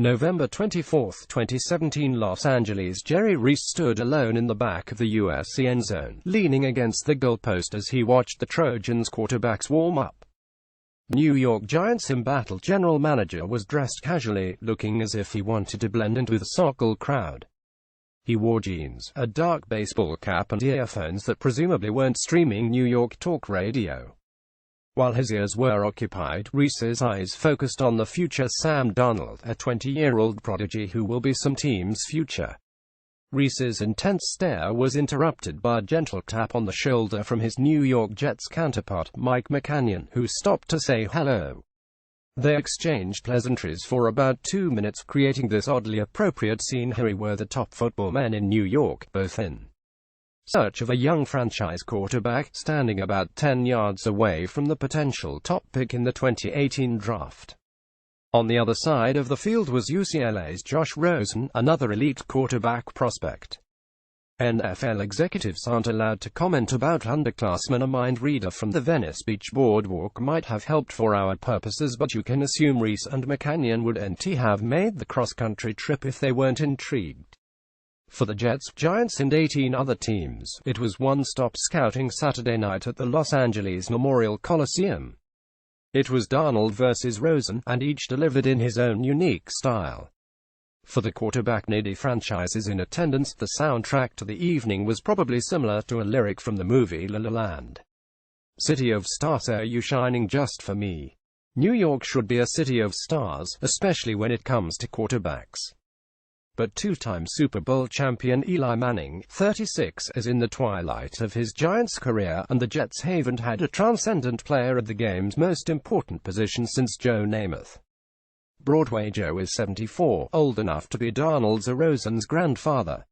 November 24, 2017. Los Angeles. Jerry Reese stood alone in the back of the USC end zone, leaning against the goalpost as he watched the Trojans quarterbacks warm up. New York Giants embattled general manager was dressed casually, looking as if he wanted to blend into the Sokol crowd. He wore jeans, a dark baseball cap and earphones that presumably weren't streaming New York talk radio. While his ears were occupied, Reese's eyes focused on the future Sam Darnold, a 20-year-old prodigy who will be some team's future. Reese's intense stare was interrupted by a gentle tap on the shoulder from his New York Jets counterpart, Mike McCanyon, who stopped to say hello. They exchanged pleasantries for about 2 minutes, creating this oddly appropriate scene. Here were the top football men in New York, both in search of a young franchise quarterback, standing about 10 yards away from the potential top pick in the 2018 draft. On the other side of the field was UCLA's Josh Rosen, another elite quarterback prospect. NFL executives aren't allowed to comment about underclassmen. A mind reader from the Venice Beach boardwalk might have helped for our purposes, but you can assume Reese and McCanyon wouldn't have made the cross-country trip if they weren't intrigued. For the Jets, Giants and 18 other teams, it was one-stop scouting Saturday night at the Los Angeles Memorial Coliseum. It was Darnold versus Rosen, and each delivered in his own unique style. For the quarterback-needy franchises in attendance, the soundtrack to the evening was probably similar to a lyric from the movie La La Land. City of stars, are you shining just for me? New York should be a city of stars, especially when it comes to quarterbacks. But two-time Super Bowl champion Eli Manning, 36, is in the twilight of his Giants career, and the Jets haven't had a transcendent player at the game's most important position since Joe Namath. Broadway Joe is 74, old enough to be Darnold's or Rosen's grandfather.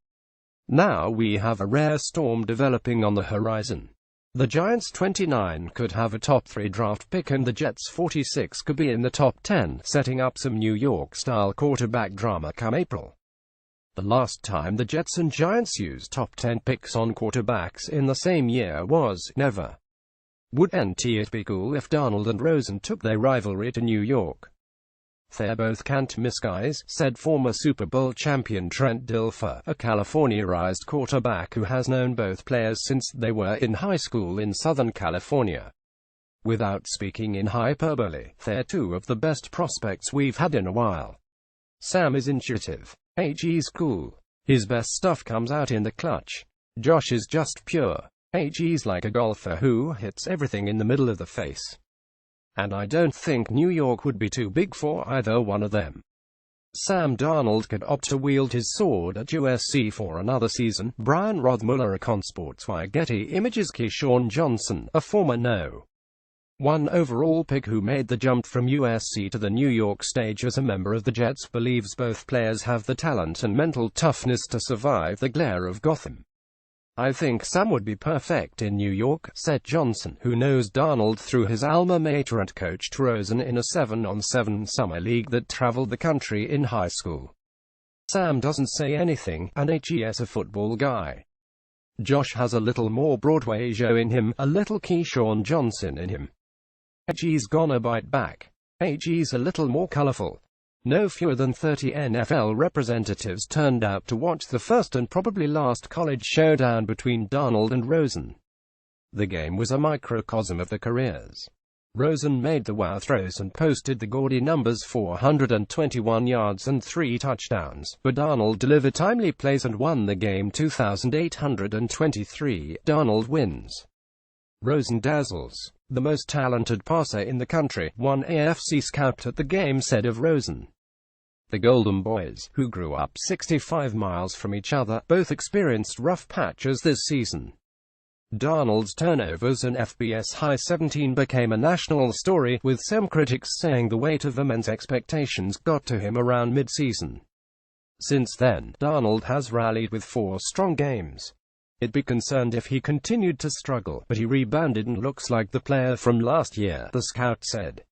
Now we have a rare storm developing on the horizon. The Giants' 29 could have a top 3 draft pick and the Jets' 46 could be in the top 10, setting up some New York-style quarterback drama come April. The last time the Jets and Giants used top 10 picks on quarterbacks in the same year was never. Wouldn't it be cool if Darnold and Rosen took their rivalry to New York? They're both can't-miss guys, said former Super Bowl champion Trent Dilfer, a California-raised quarterback who has known both players since they were in high school in Southern California. Without speaking in hyperbole, they're two of the best prospects we've had in a while. Sam is intuitive. He's cool. His best stuff comes out in the clutch. Josh is just pure. He's like a golfer who hits everything in the middle of the face. And I don't think New York would be too big for either one of them. Sam Darnold could opt to wield his sword at USC for another season. Brian Rothmuller, on Sportswire. Getty Images. Keyshawn Johnson, a former No. 1 overall pick who made the jump from USC to the New York stage as a member of the Jets, believes both players have the talent and mental toughness to survive the glare of Gotham. I think Sam would be perfect in New York, said Johnson, who knows Darnold through his alma mater and coached Rosen in a 7-on-7 summer league that traveled the country in high school. Sam doesn't say anything, and he's a football guy. Josh has a little more Broadway Joe in him, a little Keyshawn Johnson in him. He's gonna bite back. He's a little more colorful. No fewer than 30 NFL representatives turned out to watch the first and probably last college showdown between Darnold and Rosen. The game was a microcosm of the careers. Rosen made the wow throws and posted the gaudy numbers: 421 yards and 3 touchdowns, but Darnold delivered timely plays and won the game 2,823. Darnold wins. Rosen dazzles. The most talented passer in the country, one AFC scout at the game said of Rosen. The Golden Boys, who grew up 65 miles from each other, both experienced rough patches this season. Darnold's turnovers and FBS high 17 became a national story, with some critics saying the weight of the men's expectations got to him around mid-season. Since then, Darnold has rallied with 4 strong games. I'd be concerned if he continued to struggle, but he rebounded and looks like the player from last year, the scout said.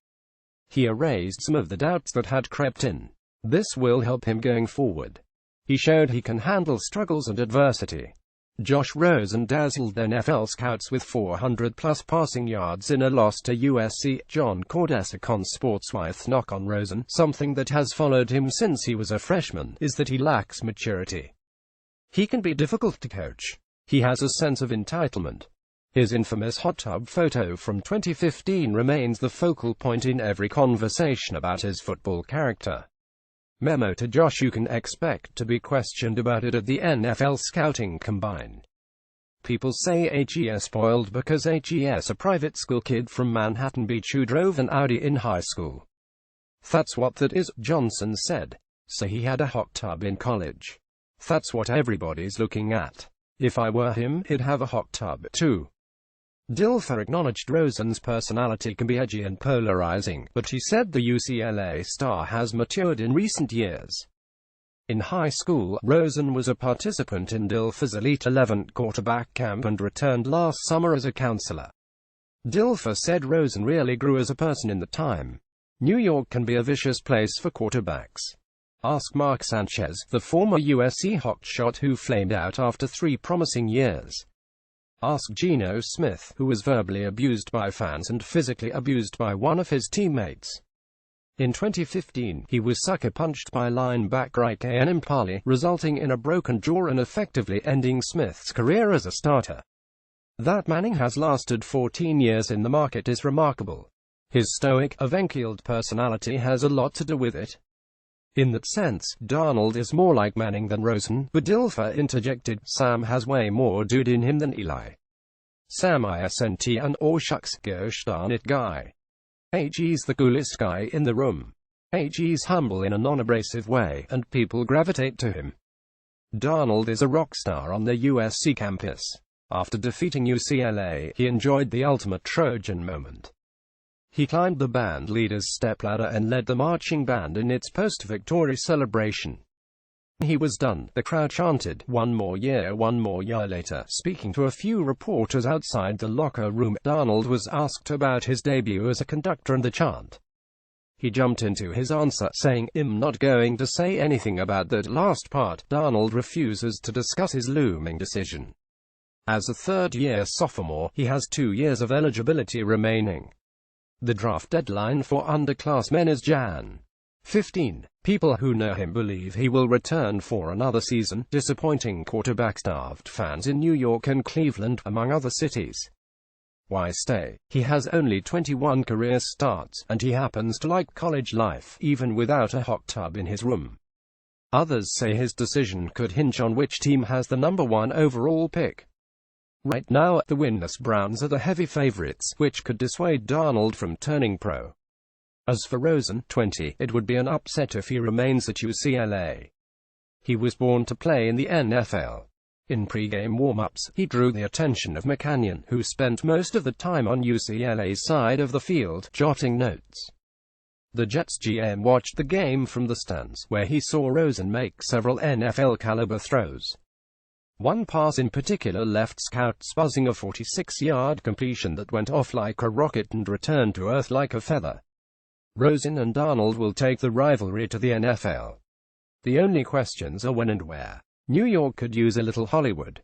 He erased some of the doubts that had crept in. This will help him going forward. He showed he can handle struggles and adversity. Josh Rosen dazzled NFL scouts with 400-plus passing yards in a loss to USC. John Cordesa on Sportswife's knock on Rosen, something that has followed him since he was a freshman, is that he lacks maturity. He can be difficult to coach. He has a sense of entitlement. His infamous hot tub photo from 2015 remains the focal point in every conversation about his football character. Memo to Josh: you can expect to be questioned about it at the NFL Scouting Combine. People say HES spoiled because HES, a private school kid from Manhattan Beach who drove an Audi in high school. That's what that is, Johnson said. So he had a hot tub in college. That's what everybody's looking at. If I were him, he'd have a hot tub too. Dilfer acknowledged Rosen's personality can be edgy and polarizing, but he said the UCLA star has matured in recent years. In high school, Rosen was a participant in Dilfer's Elite 11 quarterback camp and returned last summer as a counselor. Dilfer said Rosen really grew as a person in the time. New York can be a vicious place for quarterbacks. Ask Mark Sanchez, the former USC hotshot who flamed out after 3 promising years. Ask Geno Smith, who was verbally abused by fans and physically abused by one of his teammates. In 2015, he was sucker-punched by linebacker Ike Enemkpali, resulting in a broken jaw and effectively ending Smith's career as a starter. That Manning has lasted 14 years in the market is remarkable. His stoic, even-keeled personality has a lot to do with it. In that sense, Darnold is more like Manning than Rosen, but Dilfer interjected, Sam has way more dude in him than Eli. Sam isn't an "oh shucks, gosh darn it" guy. He's the coolest guy in the room. He's humble in a non-abrasive way, and people gravitate to him. Darnold is a rock star on the USC campus. After defeating UCLA, he enjoyed the ultimate Trojan moment. He climbed the band leader's stepladder and led the marching band in its post-victory celebration. He was done, the crowd chanted, one more year later. Speaking to a few reporters outside the locker room, Darnold was asked about his debut as a conductor and the chant. He jumped into his answer, saying, I'm not going to say anything about that last part. Darnold refuses to discuss his looming decision. As a third-year sophomore, he has 2 years of eligibility remaining. The draft deadline for underclassmen is Jan. 15. People who know him believe he will return for another season, disappointing quarterback-starved fans in New York and Cleveland, among other cities. Why stay? He has only 21 career starts, and he happens to like college life, even without a hot tub in his room. Others say his decision could hinge on which team has the number 1 overall pick. Right now, the winless Browns are the heavy favorites, which could dissuade Darnold from turning pro. As for Rosen, 20, it would be an upset if he remains at UCLA. He was born to play in the NFL. In pre-game warm-ups, he drew the attention of McCanyon, who spent most of the time on UCLA's side of the field, jotting notes. The Jets GM watched the game from the stands, where he saw Rosen make several NFL-caliber throws. One pass in particular left scouts buzzing, a 46-yard completion that went off like a rocket and returned to earth like a feather. Rosen and Darnold will take the rivalry to the NFL. The only questions are when and where. New York could use a little Hollywood.